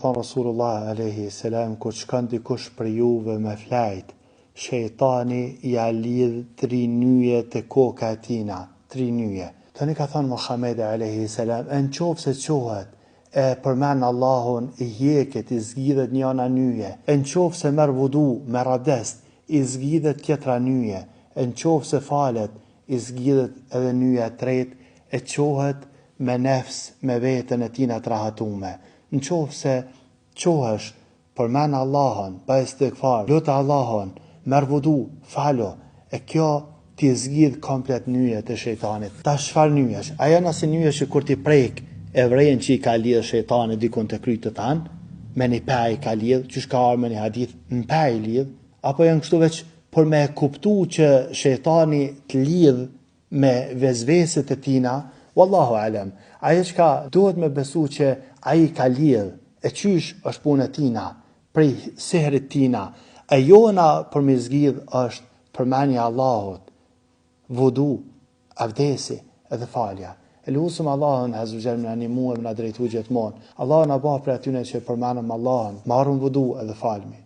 Thonë Rasulullah a.s. Kur shkon dikush për juve me flajt, shejtani ja lidh 3 nyje të koka e tina, 3 nyje. Tani ka thonë Muhamedi a.s. në qovë se qohet e përmen Allahun, i hjeket, i zgjidhet njëna nyje, në qovë se merë vudu, merë abdest, i zgjidhet tjetra nyje, në qovë se falet, i zgjidhet edhe nyja tret, e qohet me nefs, me vetën e tina të rahatume. Në qovë se qohesh, përmen Allahun, ba istigfar, lutë Allahun, merë vudu, falo, e kjo ti zgjidh komplet nyjet e shejtanit. Ta shfar nyjesh? Ajo nëse nyjesh kur ti prek e vrejnë që i ka lidh shejtanit dikun të krytë të tanë, me një pe i ka lidh, që shka arë me një hadith, në pe i lidh, apo janë kështu veç për me kuptu që shejtani të lidh me vezveset e tina, wallahu alem. Ajo qka duhet me besu që aji ka lidh, e qysh është punë e tina, prej sehrit tina, e jona për me zgjidh është përmenja Allahut, vudu, avdesi edhe falja. E lusëm Allahun Azza wa Jalla në animuem në drejtu gjithmonë. Allahun a ba për atyne që përmenëm Allahun, marrëm vudu edhe falmi.